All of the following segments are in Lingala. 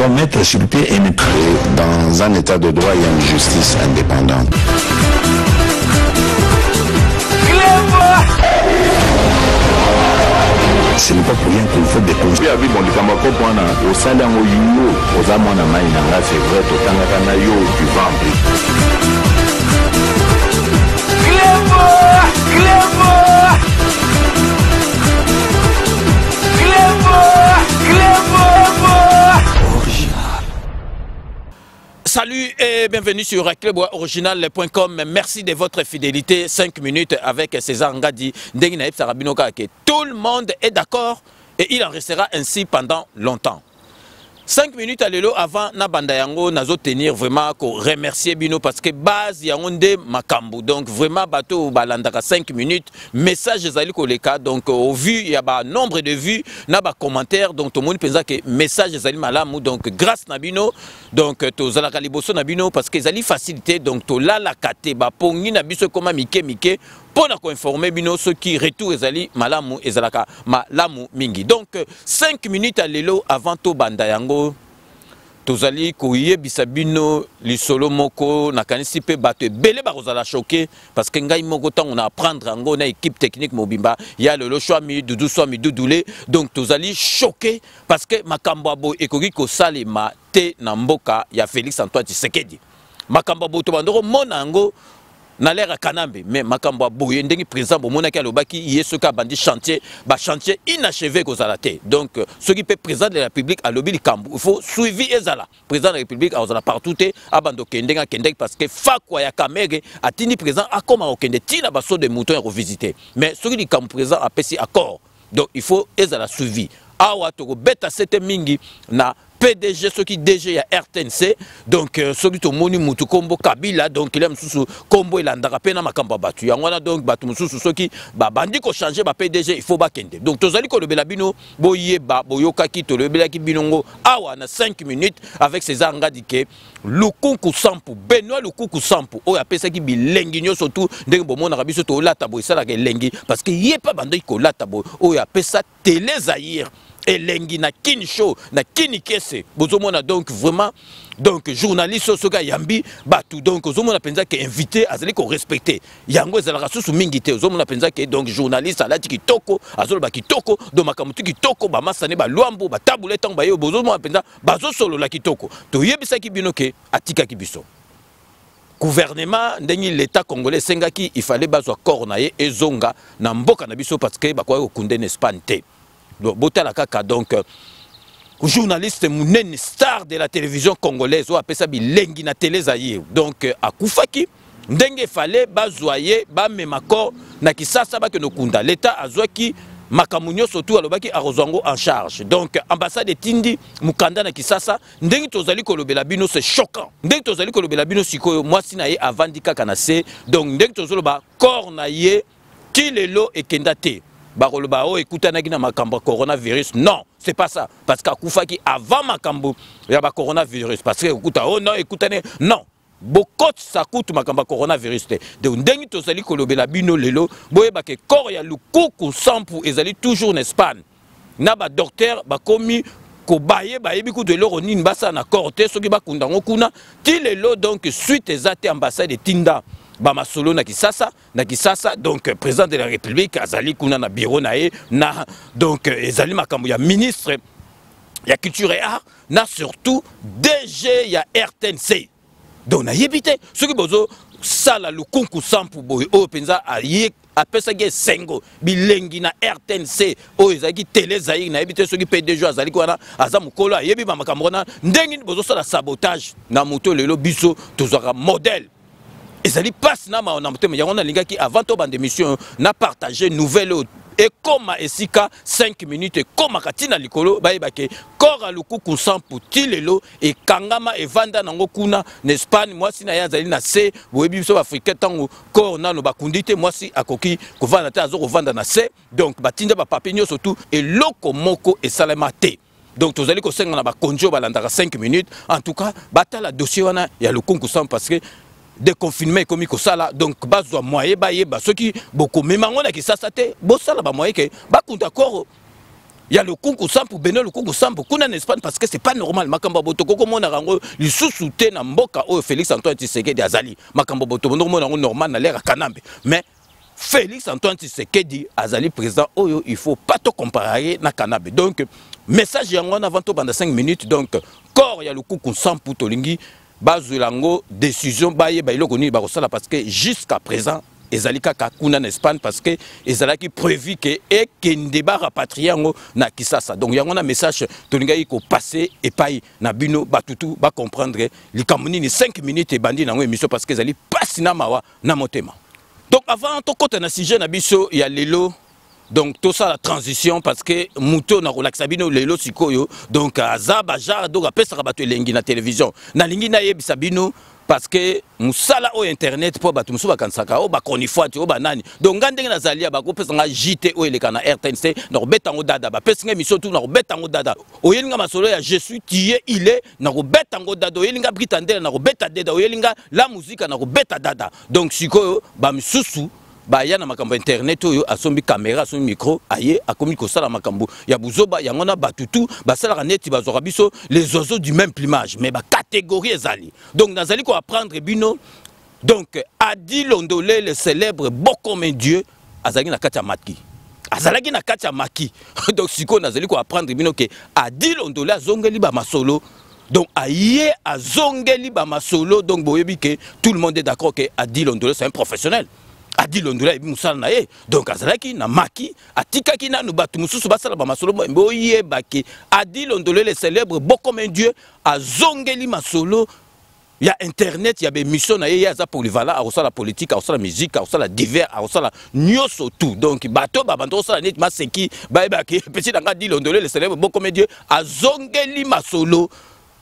doit mettre sur pied et dans un état de droit, il y a une justice indépendante. Ce n'est pas pour rien qu'il faut des conseils. Salut et bienvenue sur cluboriginal.com. Merci de votre fidélité. 5 minutes avec César Ngadi. Tout le monde est d'accord et il en restera ainsi pendant longtemps. 5 minutes à l'élo avant Nabanda Yango nazo tenir vraiment ko remercier Bino parce que base Yangonde Makambu. Donc vraiment bateau balandaka 5 minutes message ezali koleka donc au vu il y a ba nombre de vues na ba commentaires donc tout le monde pensa que message ezali malamu donc grâce na Bino donc to zalaka liboso na Bino parce que ezali facilité donc to la kate ba pongi na biso koma mike pour nous informer Bino ceux qui retour ezali malamu ezalaka malamu mingi. Donc 5 minutes à l'élo avant to banda yango tozali koyebisa bino lisolo moko nakanisi pe bato ebele bakozala choqué parce que ngai moko ntango na apprendre yango na équipe technique mobimba ya lelo Chouami Doudou Swami Doudoulé donc tozali choqué parce que makambo abo ekoki kosalema te na mboka ya Félix Antoine Tshisekedi makambo abo to bandoko mona yango na l'air Kanambe mais makambo boye ndengi président bomona ki alobaki yesoka bandi chantier ba chantier inachevé kozala te donc ce qui peut président de la République alobi likambo il faut suivi ezala président de la République azala partout te abando kendenga kendek parce que fakwa ya Kamere atini président akoma okende tina baso de mouton revisiter mais ce qui likambo président apesi accord donc il faut ezala suivi awa to beta sete mingi na PDG ce qui DG ya RTNC donc ce qui to moni mutu kombo Kabila donc il aime sous kombo elandaka pena makamba batu yangwana donc batu mususu ce qui ba bandi ko changer ba PDG il faut ba kende donc tozali ko lobela bino boyeba boyoka ki to lobela ki binongo awa na 5 minutes avec César Ngadi ke Lukunku Sampu Benoît Lukunku Sampu o apesa ki bilengi nyoso tout ndenge bomona biso to lata bo isala ke lengi parce que yepa bando ko lata bo o apesa télé Zaïre et lengi na kini show na kini kese bozomona donc vraiment donc journaliste soka yambi batu donc ozomona penza ke invité azali ko respecter yango ezalaka susu mingi te ozomona penza ke donc journaliste alati kitoko azoloba kitoko do makamutu kitoko ba masane ba lwambo ba tabule tango ba yo bozomona penza bazo solo la kitoko to yebisa ki bino ke atika ki biso gouvernement ndenge l'état congolais sengaki il fallait bazwa cornaye ezonga na mboka na biso parce que bakwa ko kunde n'Espagne te Botala kaka donc journaliste munene star de la télévision congolaise ou appelle ça bilengi na télé Zaïre donc akufaki ndenge fallait bazoyer ba memako na kisasa ba ke no kunda l'état azwaki makamunyo surtout alobaki arozango en charge donc ambassade tindi mukanda na kisasa ndenge tozali kolobela bino c'est choquant ndenge tozali kolobela bino sikoyo mwasi na ye avandika kana se donc ndenge tozoloba corps na ye kilelo ekendate Baroloba o écoutanaki na makambo coronavirus non c'est pas ça parce qu'akufaki avant makambo ya ba coronavirus parce que écouta oh non écoutane non bokot ça coûte makambo coronavirus te de ndengi tozali kolobela bino lelo boyeba ke corps ya Lukunku Sampu ezali toujours en Espagne na ba docteur ba komi ko baye bayebi ku de loro nini basa na corps te soki bakunda ngokuna ti lelo donc suite ezate ambassade tinda Bama solo na Kisasa donc président de la République azali kuna na bureau nae na donc ezali makambo ya ministre ya culture et art na surtout DG ya RTNC donc na yebite ce qui bozo sala Lukunku Sampu boy o penza aye apesa ge sengo bilengi na RTNC o ezaki télé Zaïre na yebite ce qui PDG azali kuna azamukolo yebi ba makambo na ndengi bozo sala sabotage na moto lelo biso tozaka modèle. Et ça dit passe na ma mais on a les gars qui avant to bande émission n'a partagé nouvelle et comme esika 5 minutes et comme katina likolo baibake kora Lukunku Sampu tilelo et kangama et vanda nango kuna n'Espagne moi si na yazali na se webi so africain tango kor na no bakundite moi si akoki ko vanda ta zo vanda na se donc batinda ba papinyo surtout et loko moko et salamate. Donc tous allez ko senga na ba konjo balandaka 5 minutes en tout cas batala dossier wana ya Lukunku Sampu parce que déconfinement comme ça là donc bazwa moyen ba yeba ceux qui beaucoup même on a qui ça te bo sala ba moyen que ba kunta koro Il y a le Kunku Sampo, Beno le Kunku Sampo, Kuna en Espagne parce que c'est pas normal. Makamba Botoko, comme on a rango, les sous-soutés na mboka o Félix Antoine Tshisekedi azali. Makamba Botoko, normal na l'air à Kanambe. Mais Félix Antoine Tshisekedi azali président oyo, il faut pas te comparer na Kanambe. Donc message yango avant tout pendant 5 minutes. Donc corps il y a le Kunku Sampo tolingi bazulango décision baye bailoko ni bakosala parce que jusqu'à présent ezalika kakuna en Espagne parce que ezalaki prévu que et débat rapatrié na Kisasa. Donc yango na message tolinga iko passer et paye na bino batutu ba comprendre likamuni ni 5 minutes et bandi na émission parce que ezali pas na mawa na motema. Donc avant to côté na sujet na biso il y a lelo. Donc tout ça la transition parce que muto na relaxa bino lelo sikoyo donc azaba jar donc apesa bato elengi na télévision na lingi na yebisa bino parce que musala o internet po bato musuba kansaka o ba konifati o banani donc ngandenge na zalia ba ko pesa nga JT o eleka na RTNC na robeta ngo dada ba pesa nga mission tout na robeta ngo dada o yelinga masolo ya je suis tué il est na robeta ngo dada o yelinga Britandela na robeta dada o yelinga la musique na robeta dada donc sikoyo ba misusu ba ya na makambo internet oyo asombi caméra asombi micro aye akomi ko sala makambo ya buzoba yangona batutu ba sala neti bazora biso les oiseaux du même plumage mais ba catégorie ezali donc nazali ko apprendre bino donc Adi Londolé le célèbre Bokome Dieu azali na kati ya maki azalaki na kati ya maki donc siko nazali ko apprendre bino que Adi Londolé azongeli ba masolo donc aye azongeli ba masolo donc boyebi que tout le monde est d'accord que Adi Londolé c'est un professionnel. Adi Londolé musala na ye donc azalaki na maki atikaki na batu mususu basala ba masolo boye baki Adi Londolé le célèbre Bokome Dieu azongeli masolo ya internet ya be mission na ye ya za polyvalent a la politique a la musique a la divers a la nyoso tout donc bato ba bando sala net maseki ba baki petit danga Adi Londolé le célèbre Bokome Dieu azongeli masolo.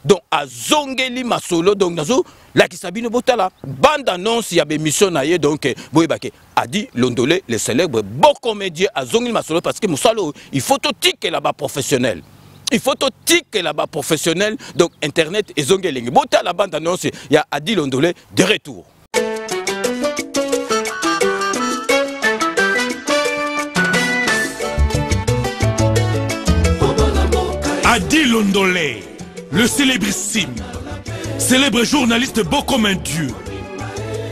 Donc à zongeli masolo donc nazo la kisabino botala bande annonce ya be mission na ye donc boyebake Adi Londolé le célèbre Bokome Dieu à zongeli masolo parce que musalo il faut tout tirer là-bas professionnel. Il faut tout tirer là-bas professionnel donc internet et zongeli botala bande annonce ya Adi Londolé de retour. Adi Londolé le célébrissime, célèbre journaliste Bokome Dieu,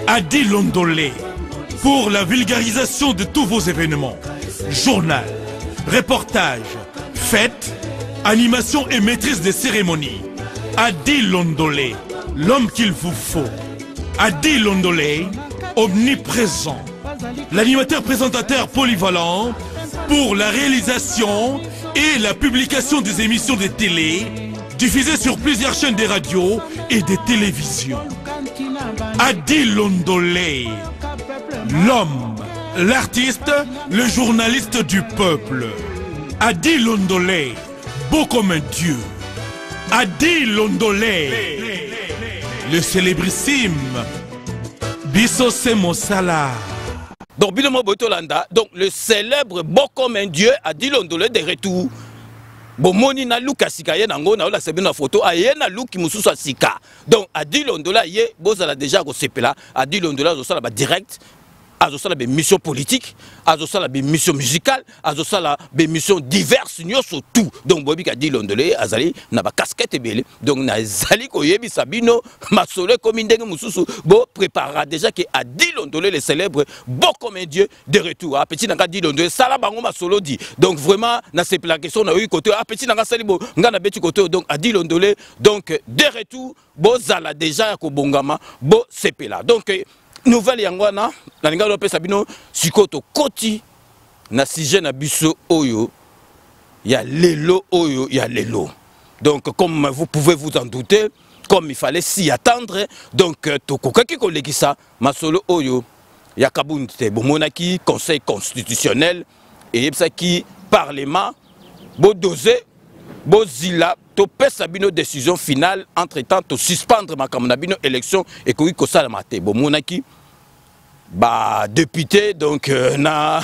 Adi Londolé, pour la vulgarisation de tous vos événements, journal, reportage, fêtes, animation et maîtrise des cérémonies. Adi Londolé, l'homme qu'il vous faut. Adi Londolé, omniprésent, l'animateur présentateur polyvalent pour la réalisation et la publication des émissions de télé diffusé sur plusieurs chaînes de radio et de télévision. Adi Londolé, l'homme, l'artiste, le journaliste du peuple. Adi Londolé, Bokome Dieu. Adi Londolé, le célébrissime Bisso Semosala. Donc Bilomo Botolanda, donc le célèbre Bokome Dieu Adi Londolé de retour. Bomoni na luka sika ye nango na ola sebe na photo aye na luki mususu sika donc Adi Londolé ye bozala déjà ko sepela Adi Londolé azosala ba direct azosala be mission politique azosala be mission musicale azosala be mission diverses nyoso tout donc bobi ka Adi Londolé azali na ba casquette belé donc na zali ko yebisa bino masolo comme ndenge mususu bo prépara déjà que Adi Londolé le célèbre Bokome Dieu de retour a petit nanga Adi Londolé sala bango masolo dit donc vraiment na c'est la question na eu côté a petit nanga sali bo ngana beti côté donc Adi Londolé donc de retour bo zala déjà ko bongama bo sepela donc nouvelle yangwana na linga lope sabino sikoto koti na sujet na biso oyo ya lelo oyo ya lelo donc comme vous pouvez vous en douter comme il fallait s'y attendre donc tokokaki kolekisa masolo oyo ya kabunte bomonaki conseil constitutionnel et yebsaki parlement bo doser bo zila to pesa bino décision finale entre temps to suspendre makamna bino élection et ko kosala mate bomonaki ba député donc na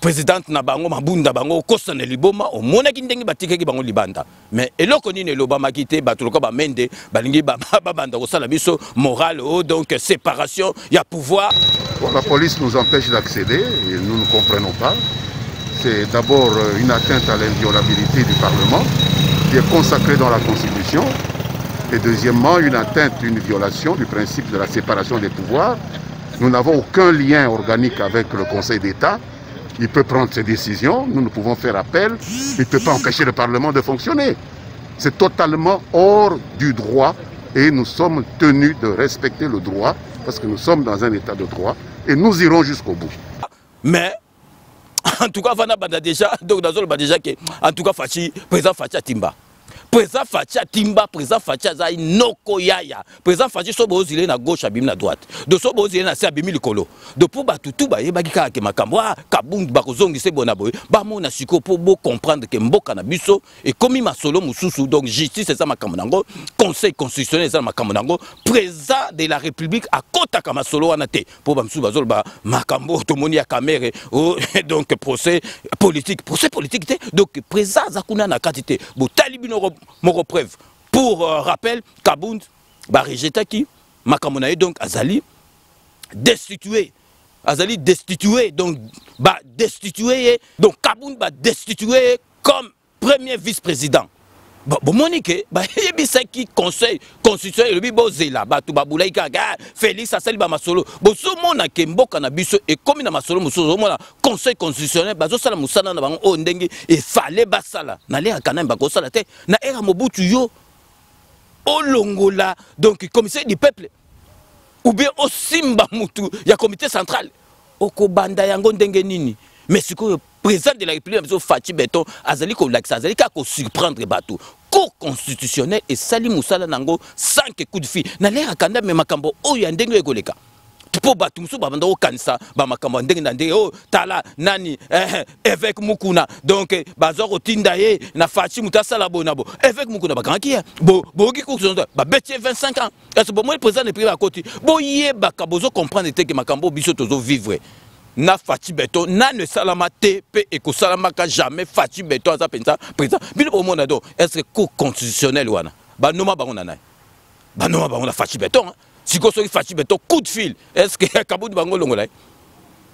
présidente na bango mabunda bango kosana liboma o monaki ndenge batikaki bango libanda mais eloko nini elobama kité batuluka ba mende balingi ba banda kosala biso morale o donc séparation ya pouvoir. Bon, la police nous empêche d'accéder et nous ne comprenons pas. c'est d'abord une atteinte à l'inviolabilité du Parlement, qui est consacrée dans la Constitution, et deuxièmement, une atteinte, une violation du principe de la séparation des pouvoirs. Nous n'avons aucun lien organique avec le Conseil d'État. Il peut prendre ses décisions, nous ne pouvons faire appel, il ne peut pas empêcher le Parlement de fonctionner. C'est totalement hors du droit et nous sommes tenus de respecter le droit parce que nous sommes dans un état de droit et nous irons jusqu'au bout. Mais, en tout cas, Vanna déjà, donc dans déjà que, en tout cas, président Fachi Timba. Président Fachi Timba, président Fachi Azaï Noko Yaya. Président Fachi Sobo Zile na gauche, abimi na droite. De Sobo Zile na se abimi likolo. De pour batutu ba yeba kika ke makambo kabung bakozongi se bonaboy. Ba mo na siko pour beau comprendre que mboka na biso et comme masolo mususu donc justice c'est ça makambo nango, conseil constitutionnel c'est ça makambo nango, président de la République à kota ka masolo wana te. Pour ba musu bazol ba makambo tomoni ya kamere donc procès politique te. Donc président zakuna na katité. Bo talibino mon preuve. Pour rappel, Kabound va rejeter qui Makamonae donc Azali destitué. Azali destitué donc va destitué donc Kabound va destitué comme premier vice-président. Bon Monique bah yebisa qui conseil constitutionnel le bibo zela ba tu babulai ka Félix Asali ba masolo bo so mona ke mboka na biso et comme na masolo muso mona conseil constitutionnel ba zo sala musana na bango o ndenge e fallait basala na le kana ba ko sala te na era Mobutu yo o longola donc commissaire du peuple ou bien au simba mutu ya comité central o ko banda yango ndenge nini mais ce que président de la République Fachi Beton azali ko laksa azali ka ko surprendre bateau cour constitutionnel et Sali Moussala nango 5 coups de fil na l'air akanda me makambo o ya ndenge ekoleka po batu musu ba banda o kanisa ba makambo ndenge na ndenge o tala nani évêque Mukuna donc bazo rotinda ye na Fachi mutasala bonabo évêque Mukuna ba kanki bo ki ko ba betie 25 ans est-ce bon moi président de privé à côté bo ye ba kabozo comprendre que makambo biso tozo vivre na Fachi Beton na ne salama te pe eko salama ka jamais Fachi Beton aza pensa président bino au monde do est-ce que cour constitutionnel wana ba noma ba on na Fachi Beton si ko so Fachi Beton coup de fil est-ce que Kaboud bango longola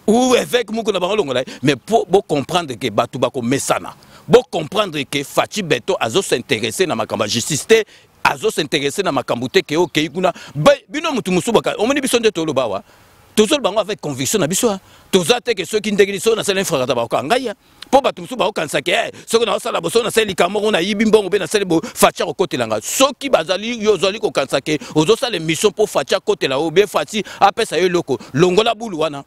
ou avec Mukuna bango longola mais pour comprendre que batu bako mesana pour comprendre que Fachi Beton azo s'intéresser na makamba justice te azo s'intéresser na makambo te ke okay kuna bino mutu musubaka omoni biso nde tolo bawa tous bango avec conviction na biso tous ate que ceux qui ndengini so na sala frère tabako ngaya po batu musu ba okansa ke ceux na sala boso na sala likambo na yibi mbongo be na sala bo facha ko côté langa ceux qui bazali yo zali ko kansa ke ozo sala mission pour facha côté la obe fati apesa yo loko longola bulu wana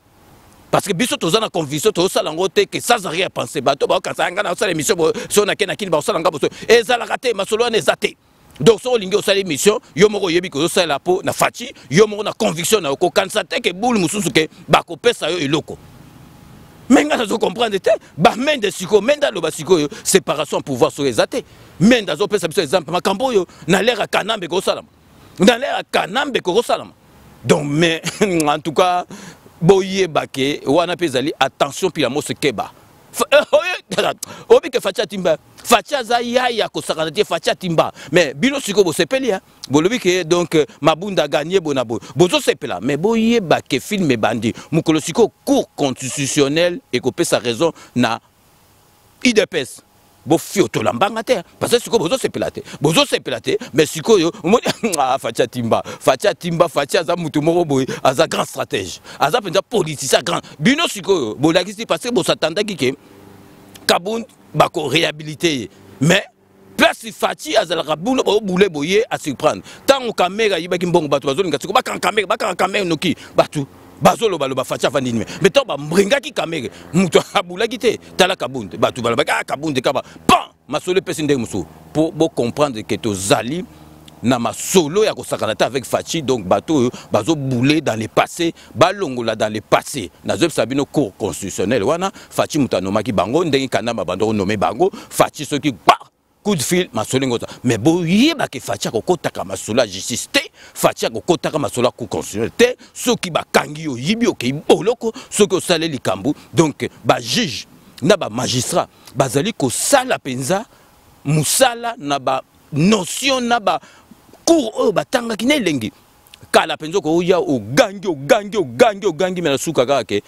parce que biso tous na conviction tous sala ngote que sans rien penser bato ba okansa ngana sala mission so na kena kini ba sala ngabo so ezala raté masolo na ezate. Donc, si on a une mission, yo moko yebi ko so la po na Fachi, yo moko na conviction na ko kansate ke boule mususu ke ba ko pesa yo eloko. Menga zo comprendre te, ba mende siko, menda lo ba siko yo, séparation pouvoir sur les athées. Menda zo pesa biso exemple makambo yo na l'air kanambe ko salama. Dans l'air kanambe ko salama. Donc mais en tout cas, boye baké wana pezali attention puis la mot se keba. Obi ke Fachi Timba Fachi Azaya ya ko sakanatie Fachi Timba mais bino siko bo sepeli hein bolobi ke donc mabunda gagner bonabo bozo sepela mais boye ba ke film bandi mukolo siko cour constitutionnel et ko pesa raison na IDPS bo fioto lambanga te parce que siko bozo sepela te mais siko yo Fachi Timba Fachi aza mutu moko boy aza grand stratège aza penza politicien grand bino siko bo lakisi parce que bo s'attendait ki Kabound bako réhabilité mais place Fachi azalaka bulo ba boule boye à surprendre tant caméra yibaki mbongo bato bazoli ngatiko ba caméra noki batu bazolo baloba Fachi avandini mais tant ba mbringa ki caméra muto abula kité tala Kabound batu baloba Kabound kaba pan masolo pesi ndenge musu pour comprendre que to zali na masolo ya kosakanata avec Fachi donc bateau bazo bouler dans les passés balongola dans les passés na zo sabino cour constitutionnel wana Fachi mutanoma ki bango ndenge kanamba bando nommé bango Fachi soki ba coup de fil masolo ngota mais boyeba ke Fachi ko kotaka masolo la justice te Fachi ko kotaka masolo cour constitutionnel te soki ba kangi yo yibi ok boloko soki osale likambu donc ba juge na ba magistrat bazali ko sala penza musala na ba notion na ba cour batanga ki nelengi kala penzo ko ya o gangi mais la suka ka ke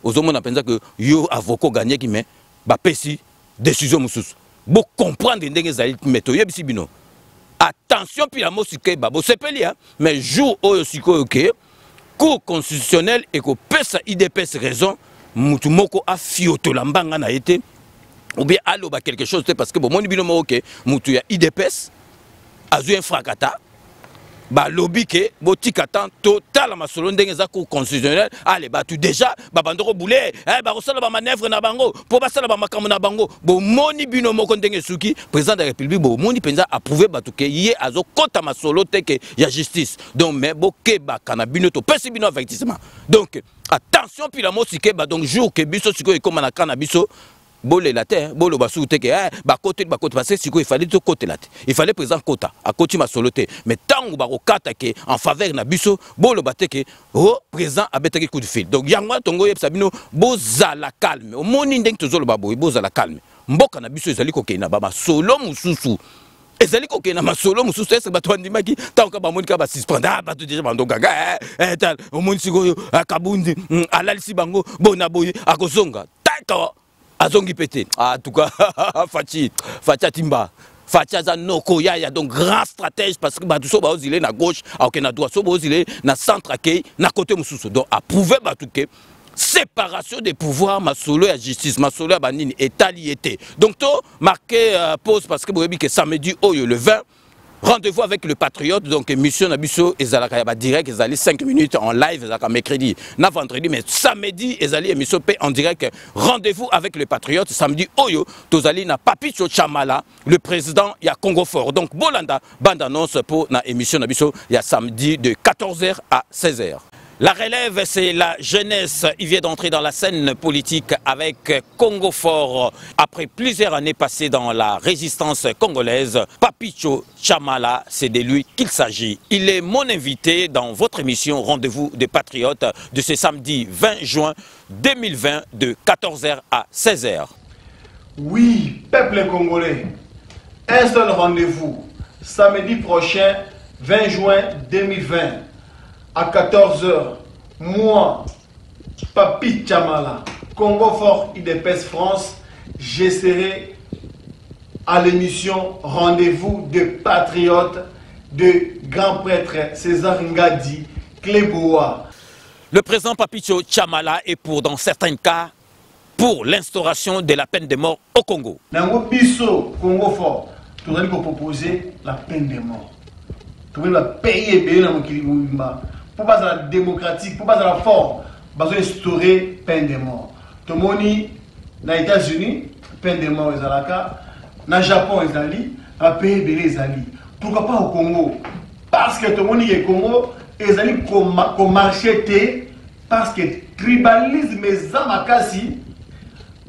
ozomona penza que yo avocat gagné ki mais bapesi décision mususu bo comprendre ndenge ezali meto yebisi bino attention puis la mosike ba bo sepeli mais jour oyo sikoyo ke cour constitutionnel et ko pesa IDPS raison mutu moko a fiotola mbanga na été ou bien aloba quelque chose parce que bon moni bino mo ke mutu ya IDPS azu un fracata ba lobby ke botika tant total masolo ndenge za cour constitutionnel allez ba tu déjà ba bandoko boulé ba rosala ba manœuvre na bango po ba sala ba makambo na bango bo moni bino moko ndenge suki président de la république bo moni penza approuver ba tuke yé azo kota masolo te ke ya justice donc mais bo ke ba kana bino to pesi bino avertissement donc attention puis la mosike ba donc jour ke biso siko e comme na kana biso bolé la terre, bolo basu teke, ba côté parce que il fallait tout côté la terre. Il fallait présent quota, à côté ma soloté. Mais tant ou baro katake en faveur na biso, bolo bateke, oh présent à beteke coup de fil. Donc yangwa tongo yeb sabino, boza la calme. Au moni ndeng tozolo babo, boza la calme. Mboka na biso ezali kokena ba solo mususu. Ezali kokena ma solo mususu est bato andimaki tant que ba moni ka ba suspendre bato déjà bando gaga tal au moni siko kabundi alalisi bango bona boye akozonga. Tako azongi pété. En tout cas, Fatia Timba. Fatia Zanoko Yaya, donc grand stratège parce que Badouso Baozile na gauche, alors na droite, Baozile na centre accueil, na côté Moussoussou. Donc, approuvé Batouké, séparation des pouvoirs, ma solo à justice, ma solo à banini, état liété. Donc, tout marqué pause parce que vous avez que samedi, le 20, rendez-vous avec le Patriote, donc émission Nabiso et Zalakayaba direct, ils allaient 5 minutes en live, mercredi, na vendredi, mais samedi, ils allaient émission P en direct. Rendez-vous avec le Patriote, samedi, Oyo, Tozali na Papicho Chamala, le président, il y a Congo Fort. Donc, Bolanda, bande annonce pour la émission Nabiso, il y a samedi de 14h à 16h. La relève, c'est la jeunesse. Il vient d'entrer dans la scène politique avec Congo Fort. Après plusieurs années passées dans la résistance congolaise, Papicho Chamala, c'est de lui qu'il s'agit. Il est mon invité dans votre émission Rendez-vous des Patriotes de ce samedi 20 juin 2020 de 14h à 16h. Oui, peuple congolais, un seul rendez-vous, samedi prochain 20 juin 2020. À 14h, moi, Papi Chamala, Congo Fort IDPS France, je serai à l'émission Rendez-vous de Patriotes de grand prêtre César Ngadi Kleboa. Le président Papicho Chamala est pour, dans certains cas, pour l'instauration de la peine de mort au Congo. Dans le biso Congo Fort, nous allons proposer la peine de mort. Nous allons payer bien dans le pour pas la démocratique, pour pas la forme, nous allons instaurer la peine de mort. Tout le monde, dans les États-Unis, peine de mort est à la cas, dans le Japon, ils allaient, dans le pays, ils allaient. Pourquoi pas au Congo? Parce que tout le monde est au Congo, ils allaient comme marcher, parce que tribalisme est à Makassi.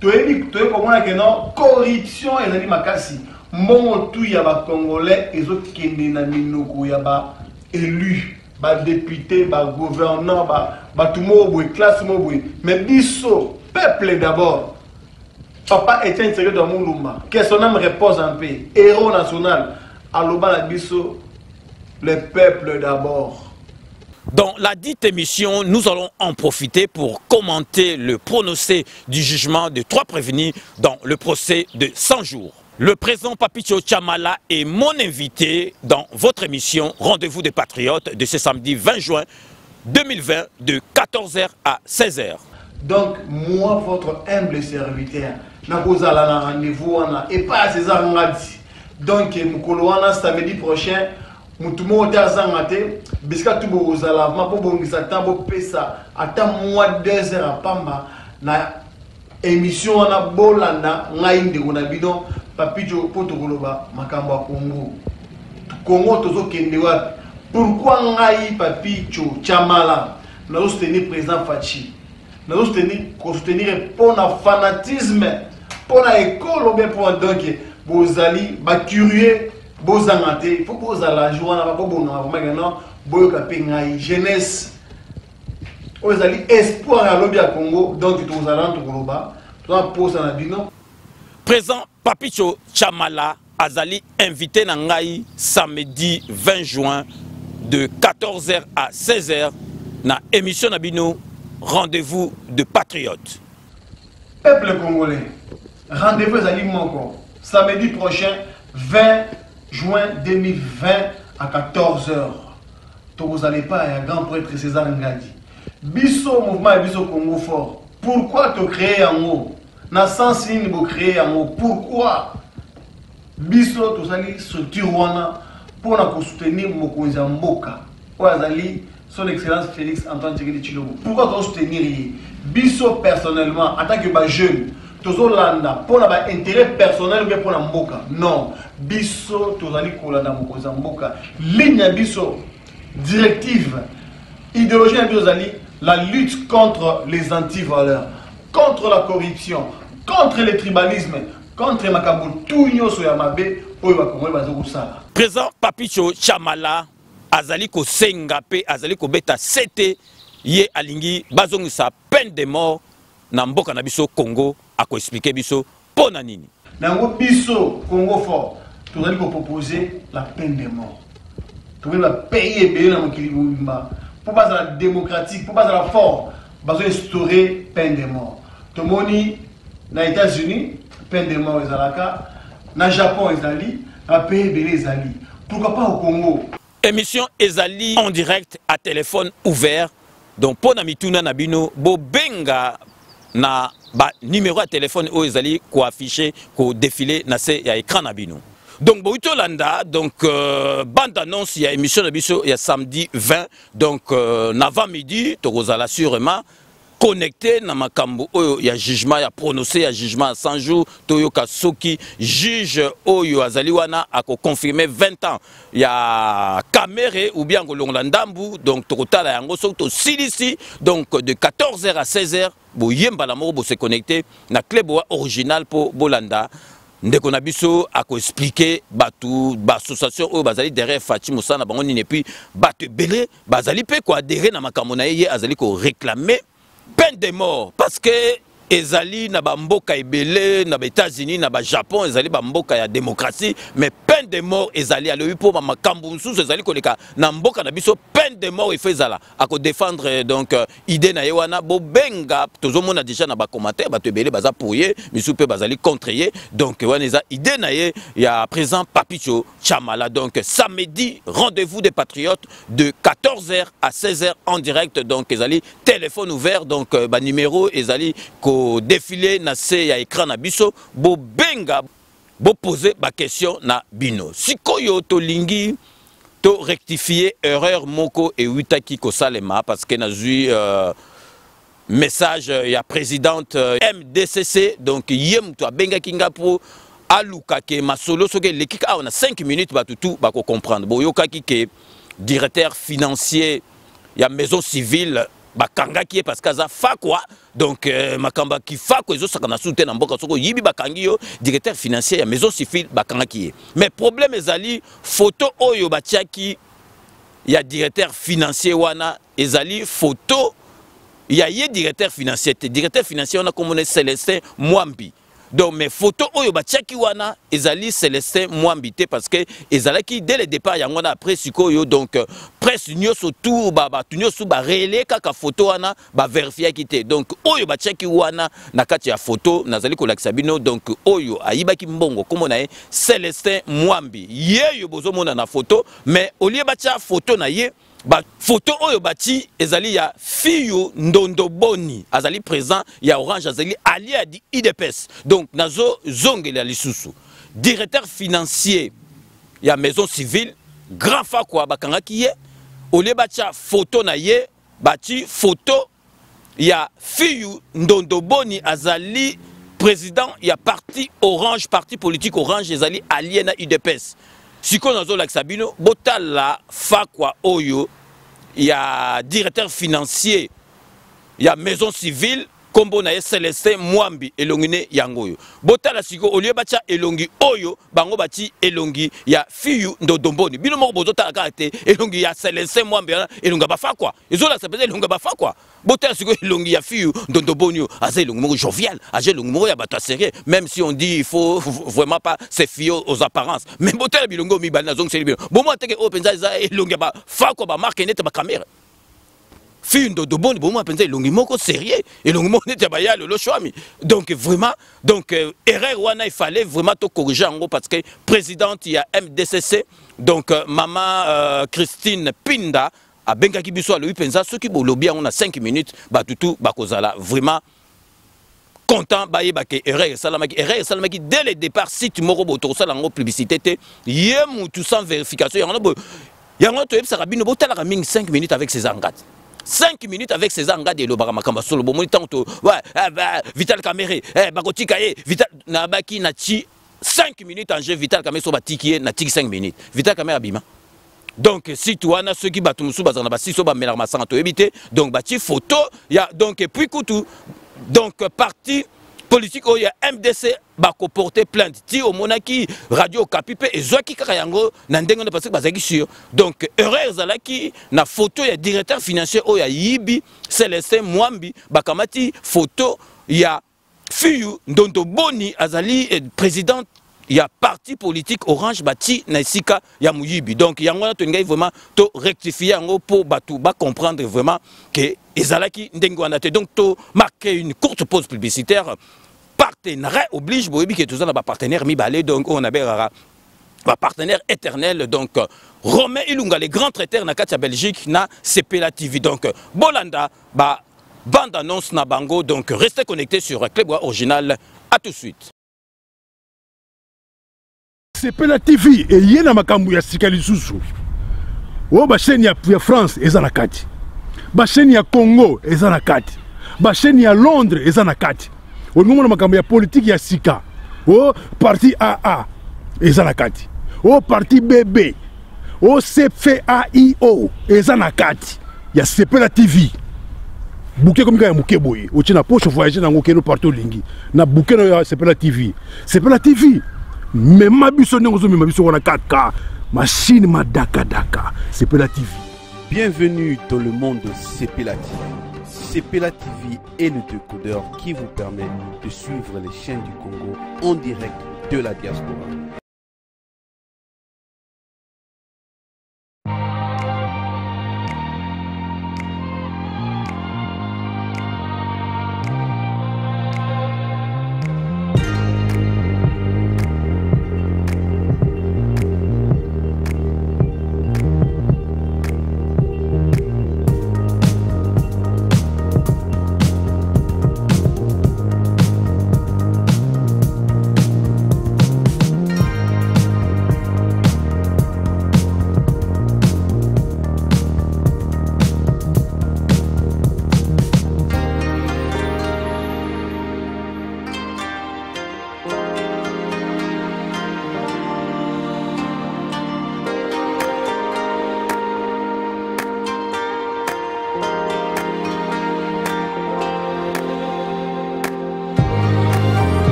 Tu es comme on a que non, corruption est à Makassi. Mon tout, il y a des Congolais, et autres qui sont élus. Ba député, ba gouverneur, ba tout le monde, classe monde. Mais biso, peuple d'abord. Papa Etienne Tshisekedi de Mulumba, que son âme repose en paix. Héros national. Aloba la biso, le peuple d'abord. Dans la dite émission, nous allons en profiter pour commenter le prononcé du jugement de 3 prévenus dans le procès de 100 jours. Le président Papicho Chamala est mon invité dans votre émission Rendez-vous des Patriotes de ce samedi 20 juin 2020 de 14h à 16h. Donc, moi, votre humble serviteur, je vous allez un rendez-vous et pas à César Ngadi. Donc, je samedi prochain, tout le monde est à Zangate, biscuit tout vous allez, ma pour pesa, attends moi 2 heures à Pamba, na émission on a bolanda, ngaïnde on a bidon. Papicho Potogoloba, Makamba Congo. Congo tozo kende wapi. Pourquoi ngai Papicho Chamala nous soutenir président Fachi. Nous soutenir pour un fanatisme, pour une école ou bien pour un donc bozali, ba curieux, bozangate, il faut que la joie n'a pas bon maintenant, boyoka pengai jeunesse. Bozali espoir à l'obia Congo donc tu allons Togoloba, tu vas poser na bino. Présent Papicho Chamala Azali invité Nangaï samedi 20 juin de 14h à 16h dans l'émission Nabino Rendez-vous de Patriotes. Peuple congolais, rendez-vous ezali moko samedi prochain 20 juin 2020 à 14h. Vous n'allez pas à grand prêtre César Ngadi. Bisso mouvement et bisso Congo fort. Pourquoi te créer en haut? Na sens ligne vous créer en haut. Pourquoi? Bisso tous allez structure wana pour soutenir Mokonzi Mboka. Oazali son excellence Félix Antoine Tshisekedi Tshilombo. Pourquoi tu soutenir Bisso personnellement en tant que jeune tozolanda pour un intérêt personnel ou pour Mboka? Non. Bisso tozali kolanda Mokonzi Mboka. Ligne bisso directive, idéologie la lutte contre les antivaleurs, contre la corruption, contre le tribalisme, contre Makambo, tout nyoso ya mabe oyo bakongo bazokosala. Présent Papicho Chamala azali ko senga pe azali ko beta sete ye alingi bazongisa peine de mort na mboka na biso Congo ako expliquer biso pona nini. Nango biso Congo fort, tozali ko proposer la peine de mort. Pour le pays pour pas la démocratique, pour pas la force, besoin instaurer peine de mort. Tout le monde, aux États-Unis, peine de mort est à la carte, au Japon est à l'île, au pays est à l'île. Pourquoi pas au Congo? Émission Ezali en direct à téléphone ouvert. Donc pour Namituna Nabino, bo benga na ba numéro à téléphone où Ezali ko affiché, ko défilé na se ya écran Nabino. Donc, Boutolanda, donc, bande annonce, il y a émission de Bisso, il y a samedi 20, donc, avant midi, Torozala sûrement, connecté, dans Makambo, il y a jugement, il y a prononcé, il y a jugement à 100 jours, Toyoka Soki, juge, Oyo Azaliwana, a confirmé 20 ans. Il y a Kamere, ou bien Golonglandambu, donc, Torotala, Yango Soto, Silisi, donc, de 14h à 16h, Bouyemba Lamoro, se connecter, na Kleboa original pour Bolanda. Ndeko na biso ako expliquer batu association o bazali derrière Fatima Moussana bango ni puis batu belé bazali pe ko adhérer na makambo na ye azali ko réclamer peine de mort parce que ezali na ba mboka ebele na ba États-Unis na ba Japon ezali ba mboka ya démocratie mais peine de mort ezali alobi po makambo nsusu ezali koleka na mboka na biso peine de mort efezala ako défendre donc idée na yewana bo benga tozomona déjà na ba commentaire ba tebele baza pouye misu pe bazali contrer donc wana eza idée na ye ya présent Papicho Chamala donc samedi rendez-vous des patriotes de 14h à 16h en direct donc ezali téléphone ouvert donc ba numéro ezali ko défilé na se ya écran na biso bo benga bo poser ba question na bino sikoyo to lingi to rectifier erreur moko et witaki ko salema parce que na zui message ya présidente MDCC donc yem to benga kinga pour aluka ke masolo soke lekika on a 5 minutes ba tout ba ko comprendre bo yokaki ke directeur financier ya maison civile bakanga qui est parce que ça fa quoi donc makamba qui fa quoi ils ont ça na soutien na mboka soko yibi bakangi yo directeur financier ya maison civile bakanga qui est mais problème ezali photo oyo batiaki ya directeur financier wana ezali photo ya ye directeur financier on a comme Célestin Mwambi. Donc mes photos oyo batiaki wana ezali Célestin Mwambité parce que ezalaki dès le départ yangona après sikoyo donc presse nyoso tout ba nyoso ba relé kaka photo wana ba vérifier kité donc oyo batiaki wana na kati ya photo nazali ko lakisa bino donc oyo ayibaki mbongo komo na ye Célestin Mwambi yeyo bozomona na photo mais olie batia photo na ye ba photo oyo bati ezali ya fiyo Ndondoboni azali présent ya Orange azali allié à IDPS donc nazo zongela lisusu directeur financier ya maison civile grand fa quoi bakanga ki ye ole batia photo na ye bati photo ya fiyo Ndondoboni azali président ya parti Orange parti politique Orange ezali allié na IDPS siko nazo lakisa bino botala fa kwa oyo ya directeur financier ya maison civile kombo na Célestin Mwambi elongine yangoyo botala siko olie bacha elongi oyo bango bati elongi ya fiyu Ndondoboni bino moko bozotala kate elongi ya Célestin Mwambi elonga bafa quoi ezola sapeza elonga bafa quoi botala siko elongi ya fiyu Ndondoboni aza elongi moko jovial aza elongi moko ya bato sérieux même si on dit il faut vraiment pas se fier aux apparences mais botala bilongo mi bana zong seli bon moi teke o penza za elongi ba fa quoi ba marque net ba caméra Findo de bon bon penser longimoko sérieux et longimoko n'était pas ya le choami. Donc vraiment erreur wana il fallait vraiment to corriger en gros parce que présidente il y a MDCC donc maman Christine Pinda a bengaki biso lui pensa ceux qui bolobi on a 5 minutes ba tutu ba kozala vraiment content ba yebake erreur salamaki dès le départ si tu moko boto sala ngo publicité té yemu tout sans vérification yango to yebsa rabino botala mingi 5 minutes avec ses engades 5 minutes avec ces angades de l'Obama Makamba solo bon temps Vital Kamere Bakoti Kaye Vital Nabaki Nachi 5 minutes en jeu Vital Kamere so batiki na tiki 5 minutes Vital Kamere abima donc si tu as ceux qui battent musu bazana ba si so ba melar masanga to éviter donc bati photo ya donc et puis kutu donc parti politique il y a MDC bako porter plainte ti au monaki radio Kapipe et Zoaki Kakayango nandengo parce que bazaki sur donc erreur zalaki na photo ya directeur financier o ya Yibi Célestin Mwambi bakamati photo ya Fiyu Ndondo Boni azali président il y a parti politique Orange bati na sika ya Muyibi donc yango to ngai vraiment to rectifier yango pour batu ba comprendre vraiment que ezalaki ndengo na te donc to marquer une courte pause publicitaire. Partenariat oblige boyebi que tous on a partenaire mibalé donc on a un partenaire éternel donc Romain Ilunga les grands traiteurs na Katia Belgique na CPLA TV donc Bolanda bande annonce na bango donc restez connectés sur Clebois Original à tout de suite. CPLA TV et yena makambu ya sikali susu o ba chaîne ya France ezana kati ba chaîne ya Congo ezana kati ba chaîne ya Londres ezana kati au moment makambo ya politique ya sika au parti AA ezana kati au parti BB au CFAIO ezana kati ya CPLA TV bouquet comme ya muke boye o tina poche voyager na ngokeno partout lingi na bouquet na CPLA TV mais ma biso nengozo ma biso wana 4K machine madaka daka CPLA TV. Bienvenue dans le monde de CPLA TV. CPLA TV est le décodeur qui vous permet de suivre les chaînes du Congo en direct de la diaspora.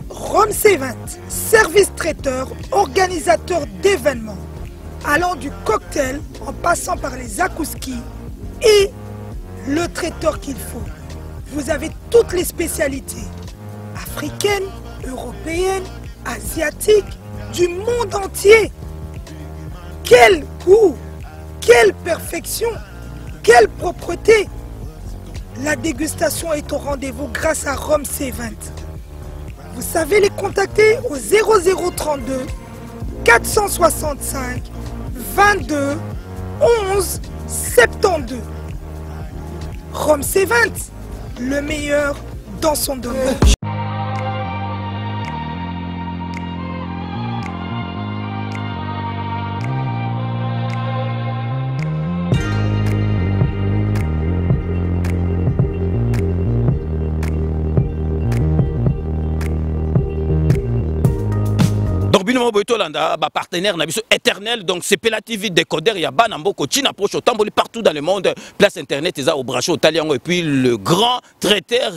Rome C20, service traiteur, organisateur d'événements, allant du cocktail en passant par les akouskis et le traiteur qu'il faut. Vous avez toutes les spécialités, africaines, européennes, asiatiques, du monde entier. Quel goût, quelle perfection, quelle propreté. La dégustation est au rendez-vous grâce à Rome C20. Vous savez les contacter au 0032 465 22 11 72. Rome C20, le meilleur dans son domaine. Bino Boitolanda, partenaire Nabiso éternel, donc c'est Pela TV décodeur, il y a Banamboko, Chine approche au Tamboli partout dans le monde, place internet, ils ont au Bracho, au Taliango, et puis le grand traiteur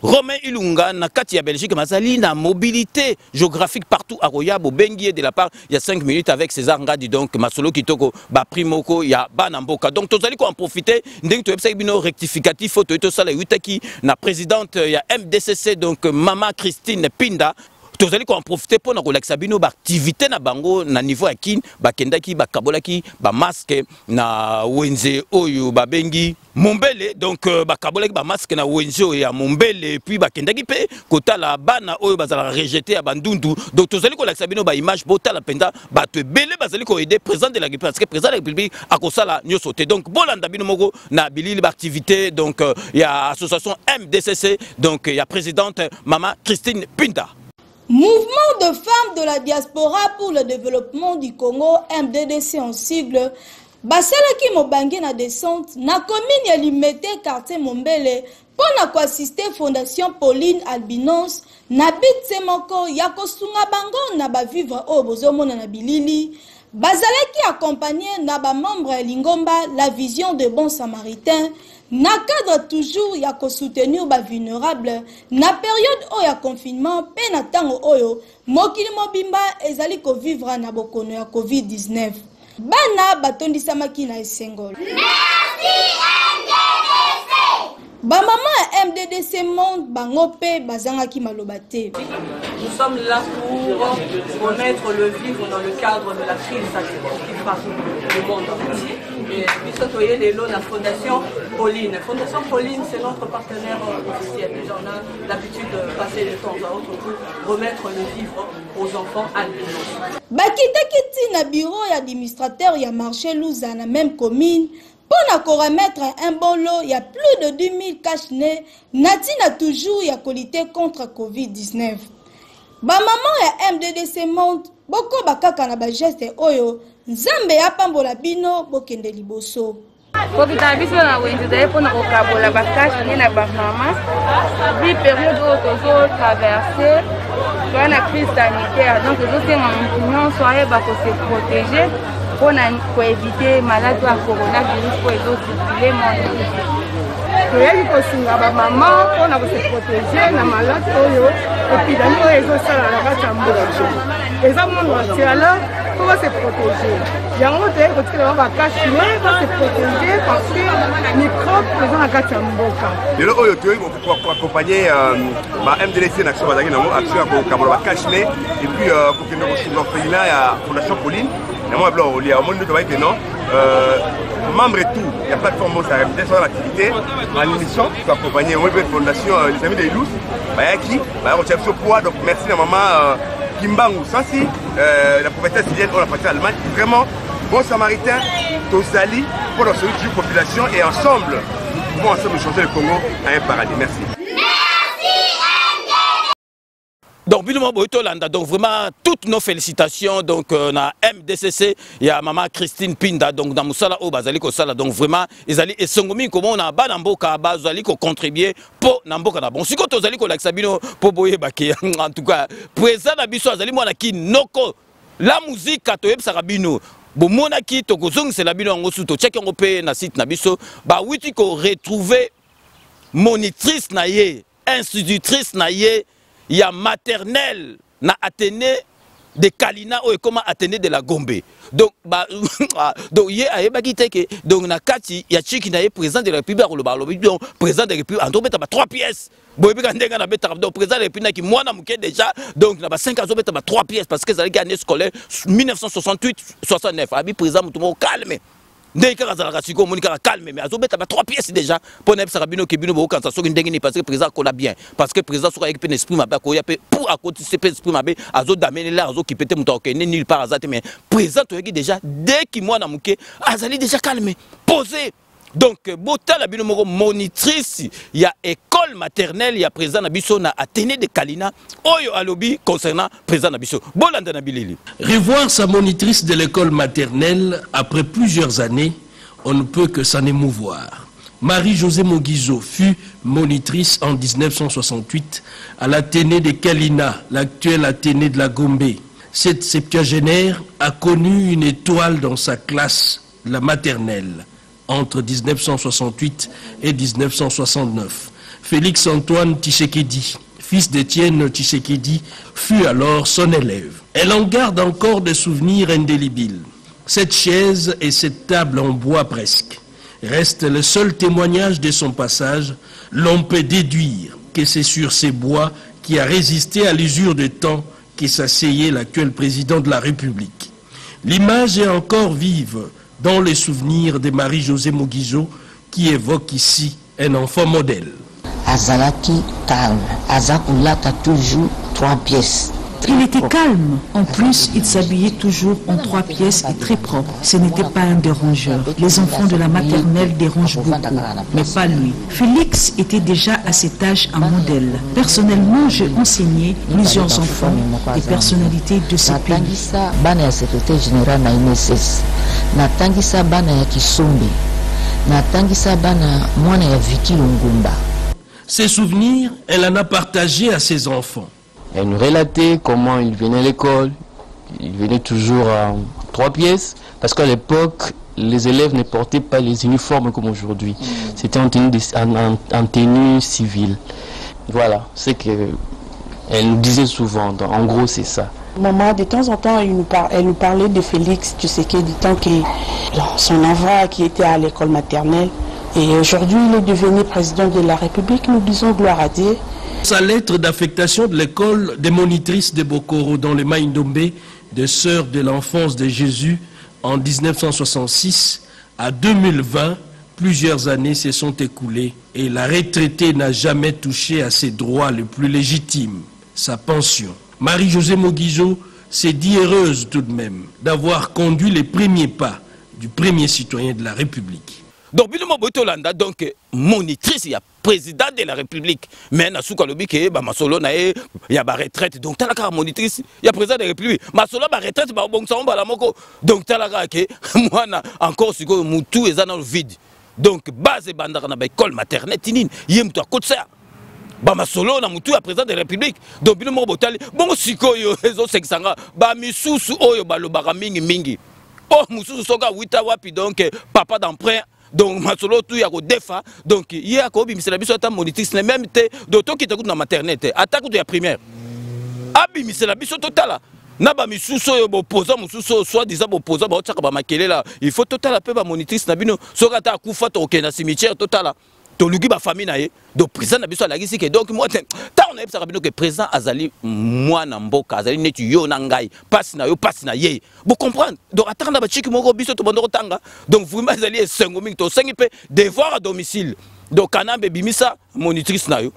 Romain Ilunga, Nakati à Belgique, Mazali, na mobilité géographique partout à Royab, au Benguier de la part, il y a 5 minutes avec César Ngadi, donc Masolo Kitoko, Primoko, il y a Banamboka. Donc, tous allez en profiter, dès que tu as bino rectificatif, photo et tout ça, la présidente, il y a MDCC, donc Maman Christine Pinda. Tous allez en profiter pour nous relaxer bino activité na bango na niveau akin bakendaki bakabolaki ba masque na wenze oyo babengi Mombele donc bakabolaki ba masque na wenze oyo ya Mombele puis bakendaki pe kota la bana oyo bazala rejeter ya bandundu donc tous allez relaxer bino ba image bota la penda ba te belé bazali ko aider président de la République parce que président de la République akosala nyosote donc bolanda bino moko na bilili ba activité donc il y a association MDCC donc il y a présidente Maman Christine Pinda. Mouvement de femmes de la diaspora pour le développement du Congo, MDDC en sigle, basalaki mobange na descente na commune ya Limete quartier Mombele pour na assister Fondation Pauline Albinos na bitse moko ya kosunga bango na ba vivre o bozomona na bilili. Bazalaki accompagné na ba membre ya Lingomba la vision de bon samaritain. Na cadre toujours ya ko soutenir ba vulnérable na période o ya confinement pe na tango oyo mokili mobimba ezali ko vivre na bokono ya COVID-19 bana batondisa makina esengol. Merci MDDC. Ba maman MDDC monde bango pe bazangaki malobate. Nous sommes là pour remettre le vivre dans le cadre de la crise sanitaire qui frappe le monde entier. Et puis, la Fondation Pauline. Fondation Pauline, c'est notre partenaire officiel. On a l'habitude de passer de temps à autre pour remettre le vivre aux enfants albinos. Bakita na bureau administrateur ya marché Louza na même commune pour remettre un bon lot, il y a plus de 10 000 cache-nez. Natina toujours y a qualité contre Covid-19. Ba maman ya MDDC monte boko bakaka na ba geste oyo nzambe ya pambola bino bokende liboso. Kokita biso na wenze pona kokabola bakashi ni na ba mama bi période otozo traverser dans la crise sanitaire donc nous sommes soyez ba ko se protéger pour éviter maladie à coronavirus pour les autres circuler monde. Toyeli kosinga ba mama pona ko se protéger na maladie oyo epidémie oyo ezosala na kati ya mboka. Eza monde entier alors pour se protéger. Yango te ko tikela ba kashi mais pour se protéger parce que microbe présent na kati ya mboka. Lelo oyo toyeli ko accompagner ba MDDC na action bazaki nango action ko kabola ba kashi et puis ko kendo ko sunga felina ya Fondation Pauline. Et moi, il y a un monde de travail que non. Membre et tout, il y a plateforme où ça a sur l'activité. En émission, qui accompagné la Fondation Les Amis des Loups. Qui on tient ce poids. Donc merci à maman Kimbangu Sansi, la prophétesse syrienne ou la patrie allemande. Vraiment, bon samaritain, Tosali, pour la population. Et ensemble, nous pouvons ensemble changer le Congo à un paradis. Merci. Donc, donc vraiment, toutes nos félicitations. Donc, na MDCC, il y a maman Christine Pinda, donc dans Moussala au Bazali Kosala. Donc, vraiment, ils allaient et Songomi, comment on a Banamboka, Bazali, qu'on contribue pour Namboka. Bon, si quand on a Sabino, pour Boye Baki, en tout cas, présent Abisso, Azali Monaki, Noko, la musique, Katoeb Sarabino. Bon, Monaki, Tokozong, c'est la bino en Osuto, Tchèque Européen, na site Nabiso, bah, oui, tu peux retrouver monitrice naïe, institutrice naïe. Il y a maternelle na Athénée de Kalina ou comment Athénée de la Gombe. Donc donc hier à Ebagiteke donc na kati ya chiki na président de la République donc président de la République en beta 3 pièces. Boyebi kandenga na beta donc président de la République qui mwana muke déjà donc na 5 ans beta 3 pièces parce que ça les année scolaire 1968 69 abi président mutumo calme. Dès que Razalakasiko, Monica calme, mais Azobet a 3 pièces déjà. Pour ne pas Sabino Kibino, parce que le président colla bien. Parce que le président sera avec un esprit pour à côté de ce esprit mabé, Azo d'amener là, Azo qui peut être nulle part à mais président déjà, dès qu'il m'a namouké, Azali déjà calme, posé. Donc, Bota la binomoro monitrice, il y a école maternelle, il y a président Nabiso na Athénée de Kalina, Oyo Alobi concernant président Nabiso. Bolanda Nabilili. Revoir sa monitrice de l'école maternelle après plusieurs années, on ne peut que s'en émouvoir. Marie-Josée Moguizo fut monitrice en 1968 à l'Athénée de Kalina, l'actuel Athénée de la Gombe. Cette septuagénaire a connu une étoile dans sa classe, la maternelle, entre 1968 et 1969. Félix Antoine Tshisekedi, fils d'Étienne Tshisekedi, fut alors son élève. Elle en garde encore des souvenirs indélébiles. Cette chaise et cette table en bois presque restent le seul témoignage de son passage. L'on peut déduire que c'est sur ces bois qui a résisté à l'usure de temps qui s'asseyait l'actuel président de la République. L'image est encore vive dans les souvenirs de Marie-Josée Mogizo qui évoque ici un enfant modèle. Azalaki calme, Azakulata toujours 3 pièces. Il était calme. En plus, il s'habillait toujours en 3 pièces et très propre. Ce n'était pas un dérangeur. Les enfants de la maternelle dérangent beaucoup, mais pas lui. Félix était déjà à cet âge un modèle. Personnellement, j'ai enseigné plusieurs enfants des personnalités de ce pays. Bana secrétaire général na INSS. Natangisa bana ya Kisombe. Natangisa bana mwana ya Viki Lungumba. Ses souvenirs, elle en a partagé à ses enfants. Elle nous relatait comment il venait à l'école. Il venait toujours en 3 pièces. Parce qu'à l'époque, les élèves ne portaient pas les uniformes comme aujourd'hui. C'était en tenue civile. Voilà, c'est que elle nous disait souvent. Donc, en gros, c'est ça. Maman, de temps en temps, elle nous parlait de Félix Tshisekedi, tant que son enfant qui était à l'école maternelle. Et aujourd'hui, il est devenu président de la République. Nous disons gloire à Dieu. Sa lettre d'affectation de l'école des monitrices de Bokoro dans le Maïndombe, des Sœurs de l'enfance de Jésus, en 1966 à 2020, plusieurs années se sont écoulées et la retraitée n'a jamais touché à ses droits les plus légitimes, sa pension. Marie-Josée Mogizo s'est dit heureuse tout de même d'avoir conduit les premiers pas du premier citoyen de la République. Donc, Bino Mobotolanda, donc, monitrice, il y a président de la République. Mais, Nasuka Lobike, Masolo, il y a ma retraite. Donc, Talaka, monitrice, il y a président de la République. Masolo, ma retraite, bon, ça, on va la moko. Donc, Talaka, moi, encore, si Moutou est dans le vide. Donc, base bandara na école maternelle, Tinine, yem to côté ça. Masolo, na Moutou, est président de la République. Donc, Bino Mobotali, bon, si yo, ezo seksanga, misusu, oyo, balobara mingi mingi. Oh, misusu, soga, wita wapi, donc, papa d'emprunt. Donc, Masolo, tout y a defa. Donc, il y a quoi, mais c'est la biso à monitrice, les mêmes té, d'autres qui t'écoutent dans la maternité, attaque de la primaire. Abi, mais c'est la biso totale. Naba misuso opposant, misuso soit disant opposant, bah, tchaka, bah, makele là. Il faut total la peu, bah, monitrice, nabino, sogata, koufa, toke, na cimetière, total. Tolugi, bah, famille, nae. Donc, président, nabiso, la gisi, donc, moi, ta, on a eu ça, que président Azali, moi, Namboka, Azali, netu, yo, nangai, passe na yo, passe na ye. Vous comprenez? Donc, attends, bah, chiki, moko, biso, to, bandoro, tanga. Donc, vraiment, Azali, est sengoming, to, sengipe, devoir à domicile. Donc, kanambe, bimisa, monitrice, na yo.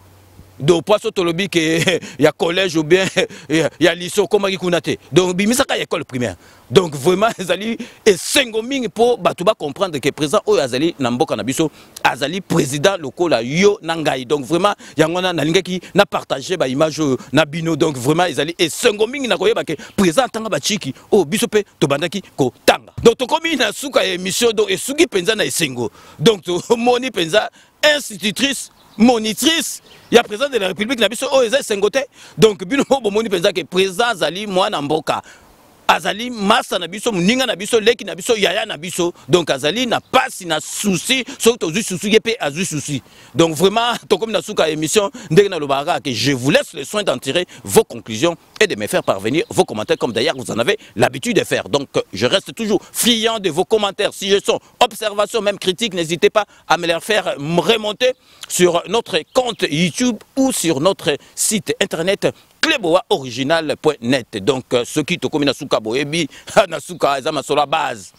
Donc, pas sur le qu'il y a collège ou bien il y a lycée, comme il y a donc, bimisa, il y a école primaire. Donc, vraiment, Azali est sengoming pour Batouba comprendre que président Azali Namboka Nabiso, Azali président local yo nangai. Donc, vraiment, il y a un nalinga qui n'a partagé l'image Nabino. Donc, vraiment, Azali est sengoming na koye que président Tanga Bachiki, oh, bisope, Tobandaki, ko Tanga. Donc, to comme il a souka émission, donc, et souki penza na esengo. Donc, moni penza, institutrice, monitrice, il y a président de la République, Nabiso, oh, Eza Sengote. Donc, bino moni penza que président Azali, moi, Namboka. Azali massa nabiso muninga nabiso leki nabiso yaya nabiso donc Azali n'a pas si na souci sauf aux soucis yepé azu souci donc vraiment to comme na souka émission ndena lobara que je vous laisse le soin d'en tirer vos conclusions et de me faire parvenir vos commentaires comme d'ailleurs vous en avez l'habitude de faire. Donc je reste toujours friand de vos commentaires, si je sens observations même critiques, n'hésitez pas à me les faire remonter sur notre compte YouTube ou sur notre site internet cleboaoriginal.net. Donc ceux qui te comme nasuka boebi nasuka ezama base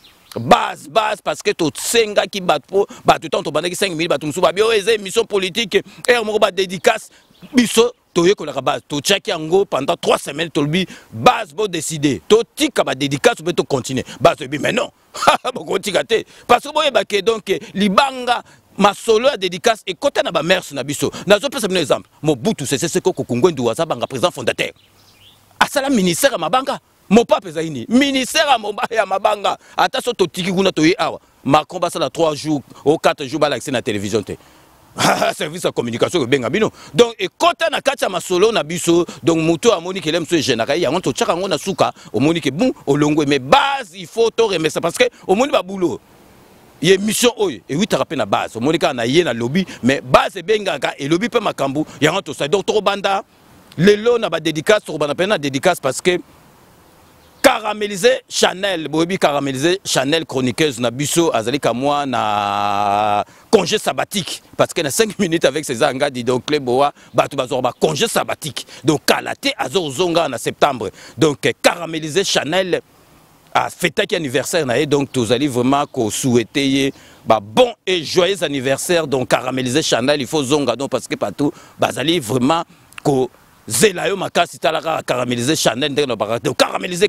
parce que tout senga qui bat pour tout temps to bandaki 5000 batu musuba bio eze mission politique et on ba dédicace biso toye ko la base to chaki ango pendant 3 semaines to bi base bo décider to tika ba dédicace ou to continuer base bi mais non bon tika te parce que boye ba que donc libanga masolo à dédicace et côté na ba mère na biso nazo pesa un exemple Mobutu c'est ce que kokungwendu wa banga président fondateur asala ministère mabanga mon papa zaini ministère ya mabanga ata so to tiki kuna to yi awa Macron basa la 3 jours ou 4 jours ba l'accès na télévision te service de communication benga bino donc et kota na kati ya masolo na biso donc moto amoni ke lem so général ya nto tchaka ngona suka omoni ke bon olongo mais base il faut to remettre parce que omoni ba boulot ye mission oyo et oui tapé na base omoni ka na ye na lobby mais base benga ka et lobby pe makambu ya nto ça donc to banda lelo na ba dédicace to bana pena dédicace parce que caramélisé Chanel, Bobi caramélisé Chanel chroniqueuse na biso azali ka moi na congé sabbatique parce que na 5 minutes avec ses angadi donc Cléboa batu bazorba congé sabbatique donc kalaté azozonga na septembre donc caramélisé Chanel a fêté qui anniversaire na donc tous allez vraiment ko souhaiter bon et joyeux anniversaire donc caramélisé Chanel il faut zonga donc parce que partout bazali vraiment ko Zelayo makasi talaka caramélisé Chanel donc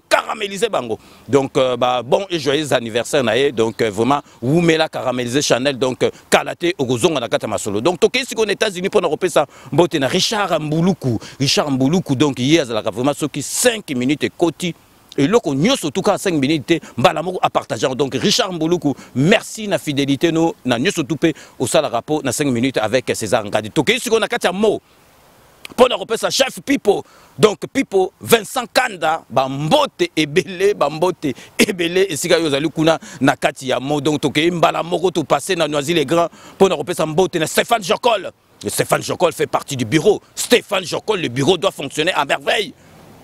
caramélisé bango donc bon et joyeux anniversaire nae donc vraiment Woumela caramélisé Chanel donc kalaté ogozonga na kata masolo donc toké si aux États-Unis pour Europe ça mbote na Richard Mbuluku donc hier azalaka vraiment soki 5 minutes et koti et là qu'on nyos tout cas 5 minutes mbalamoko à partager donc Richard Mbuluku merci na fidélité no na nyos tout pe au sala rapport na 5 minutes avec César Ngadi toké si on a kata mo pour Europe ça chef Pipo donc Pipo Vincent Kanda bambote ebele et sika yozali kuna na kati ya mo donc toke mbala moko to passer na Noisy les Grands pour Europe ça mbote na Stéphane Jocol. Stéphane Jocol fait partie du bureau. Stéphane Jocol, le bureau doit fonctionner à merveille.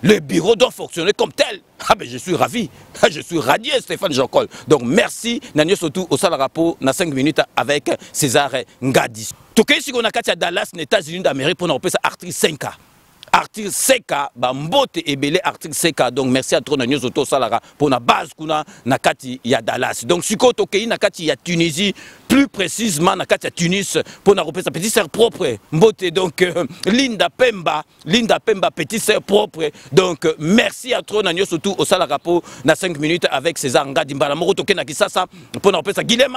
Le bureau doit fonctionner comme tel. Ah ben je suis ravi. Je suis radié Stéphane Jocol. Donc merci Nanyo surtout au sala rapport na 5 minutes avec César Ngadi. Toké si on a katia Dallas, les États-Unis d'Amérique pour nous repérer article 5K. Article 5K, mbote ebele article 5K. Donc merci à trop Nanyo surtout au sala pour na base kuna na kati ya Dallas. Donc si ko toké na kati ya Tunisie, plus précisément na kati ya Tunis pour na repérer sa petite sœur propre. Mbote donc Linda Pemba petite sœur propre. Donc merci à trop Nanyo surtout au sala rapport na 5 minutes avec César Ngadi Mbala moko toké na Kisasa pour na repérer sa Guilhem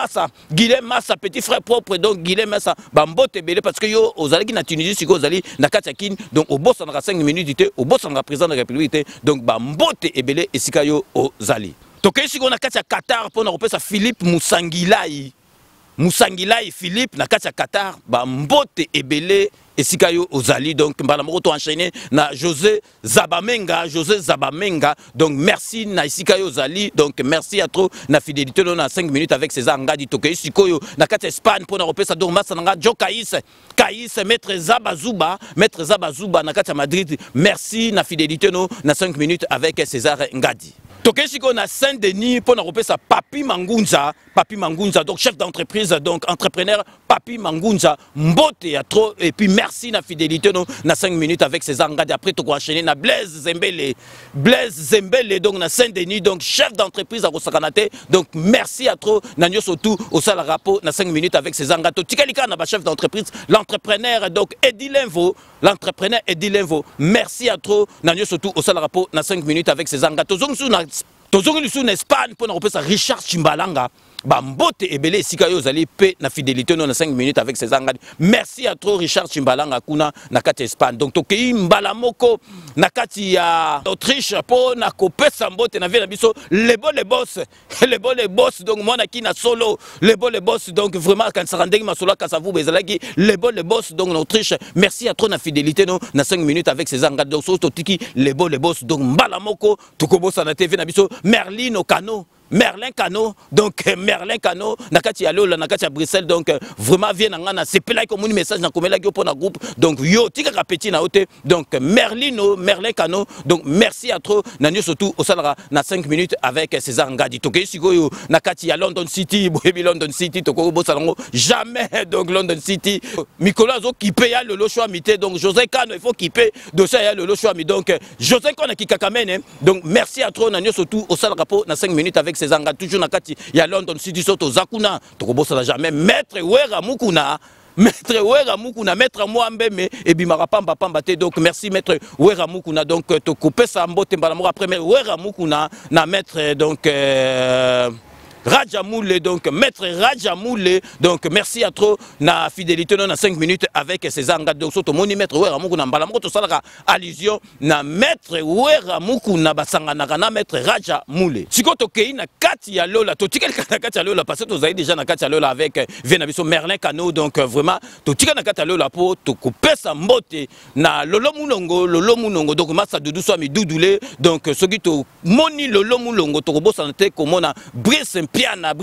Massa petit frère propre donc Guilhem Massa mbote ebele parce que yo ozali na Tunisie siko ozali na kati ya Kin donc au boss on a 5 minutes au boss on a président de la République donc mbote ebele esika yo ozali toké siko na kati ya Qatar pour na repérer sa Philippe Moussangilai Philippe na kati ya Qatar mbote ebele esika yo ozali donc mbala moko to enchaîner na José Zabamenga donc merci na esika yo ozali donc merci à trop na fidélité na 5 minutes avec César Ngadi toke sikoyo na kati Espagne pour na repesa donc massa nga Jo Kaïs maître Zabazuba na kati Madrid merci na fidélité na 5 minutes avec César Ngadi. Toké siko na Saint-Denis pour na repesa Papi Mangunza donc chef d'entreprise donc entrepreneur Papi Mangunza mbote ya trop et puis merci na fidélité na 5 minutes avec César Ngadi après to enchaîner na Blaise Zembele donc na Saint-Denis donc chef d'entreprise à Rosakanate donc merci à trop na nyoso tout au sala rapport na 5 minutes avec César Ngadi tikalika na ba chef d'entreprise l'entrepreneur donc Edilenvo merci à trop na nyoso tout au sala rapport na 5 minutes avec César Ngadi tozongi sous Espagne pour na repesa Richard Chimbalanga mbote ebele esika yo ozali pe na fidélité na 5 minutes avec César Ngadi merci à trop Richard Chimbalanga kuna na kati Espagne donc tokei mbala moko na kati ya Autriche po na kopesa mbote na vie na biso les boss donc mwana ki na solo les boss donc vraiment quand ça rendait ma solo kasa vous bezalaki les boss donc en Autriche merci à trop na fidélité na 5 minutes avec César Ngadi donc so tiki les boss donc mbala moko tokobosa na TV na biso Merlin Cano donc Merlin Cano nakati ya Lola nakati ya Bruxelles donc vraiment vient ngana sepela ko moni message na komela ki pour na groupe donc yo tika petit na ote donc Merlin Cano donc merci à trop na nyo surtout au salara na 5 minutes avec César Ngadi toke sikoyo nakati ya London City toko bosalango jamais donc London City Nicolas zo qui paye le choix mité donc José Cano il faut qui paye dossier ya le choix mi donc José Cano qui kakamene donc merci à trop na nyo surtout au salara pour na 5 minutes avec César Ngadi toujours na kati ya London City soto zakuna tokobosa jamais maître Wera Mukuna maître Mwambeme et bimara pamba te donc merci maître Wera Mukuna donc to couper sa mbote mbala moko après Wera Mukuna na maître donc Rajamoule, donc maître Rajamoule, donc merci à trop na fidélité non na 5 minutes avec César Ngadi soto moni maître Wera Muku na mbala moko to salaka allusion na maître Wera Muku na basangana na maître Rajamoule. Sikoto kei na kati ya lola to tika na kati ya lola parce que to zali déjà na kati ya lola avec Venabiso Merlin Cano, donc vraiment to tika na kati ya lola po to kopesa mbote na Lolo Mulongo donc masa dudu so mi dudule donc soki to moni Lolo Mulongo to kobosa na te komona Brice Piana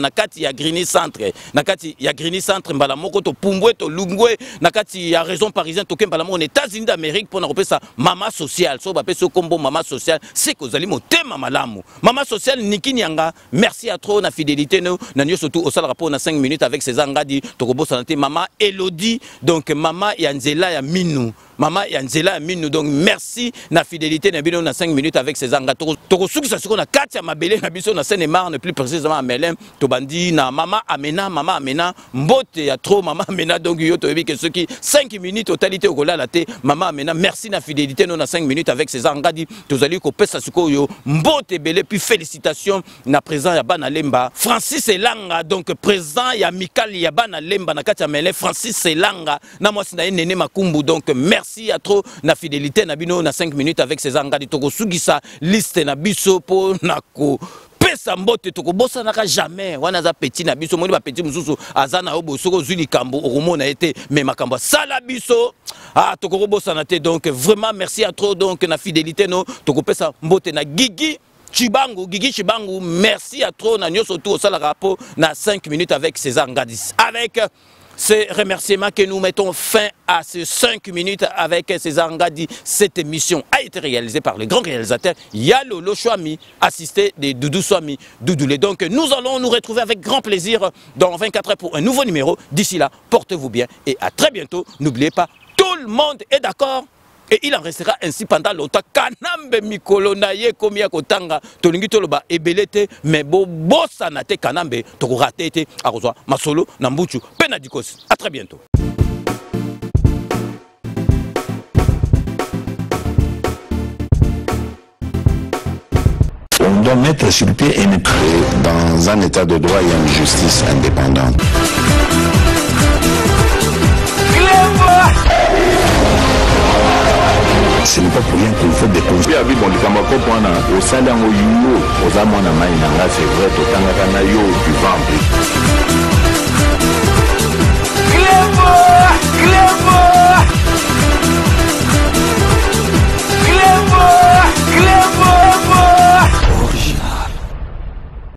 na kati ya Grigny Centre na kati ya Grigny Centre mbala moko to pumbwe to lungwe na kati ya raison parisienne to kembala moko aux États-Unis d'Amérique pour na kopesa mama social so ba peso kombo mama social c'est que zali motema malamu mama social Niki Nyanga merci à trop na fidélité no na nyo surtout au sal rapport na 5 minutes avec César Ngadi to kobosa na te mama Elodie donc mama ya Nzela ya Minu Mama Yanzela Minu, donc merci na fidélité na bino na 5 minutes avec César Ngadi. Toko suki sa siko na kati ya mabele na biso na Seine-et-Marne plus précisément à Melun to bandi na mama Amena mbote ya trop mama Amena donc yo to yebi que ceux qui 5 minutes totalité okola la te mama Amena merci na fidélité no na 5 minutes avec César Ngadi tozali ko pesa siko yo mbote belé puis félicitations na président ya bana Lemba Francis Elanga donc président ya Mikal ya bana Lemba na kati ya Melun Francis Elanga na mwasi na Nene Makumbu donc merci à trop na fidélité na bino na 5 minutes avec César Ngadi toko sugisa liste na biso po nako pesa mbote toko bossa naka jamais wana za petit na biso moni ba petit mususu azana obo soko zuli kambo okomona ete mais makambo sala biso toko bossa na te donc vraiment merci à trop donc na fidélité no toko pesa mbote na Gigi Chibangu, merci à trop na nyoso tout au sala rapport na 5 minutes avec César Ngadi. Avec ces remerciements que nous mettons fin à ces 5 minutes avec César Ngadi. Cette émission a été réalisée par le grand réalisateur Yalolo Chouami, assisté de Doudou Swami Doudoulé. Donc nous allons nous retrouver avec grand plaisir dans 24 heures pour un nouveau numéro. D'ici là, portez-vous bien et à très bientôt. N'oubliez pas, tout le monde est d'accord. Et il en restera ainsi pendant longtemps. Kanambe mikolo na ye komi ya kotanga tolingi toloba ebelete mais bossa na te kanambe toko raté te akozwa masolo na mbuchu pena dikosi. À très bientôt. On doit mettre sur pied et dans un état de droit, il y a une justice indépendante. Ce n'est pas pour rien qu'il faut des causes. Bien, bon, le Kamako, au salaire, aux amants, c'est vrai, au Tangana, du ventre. Clément!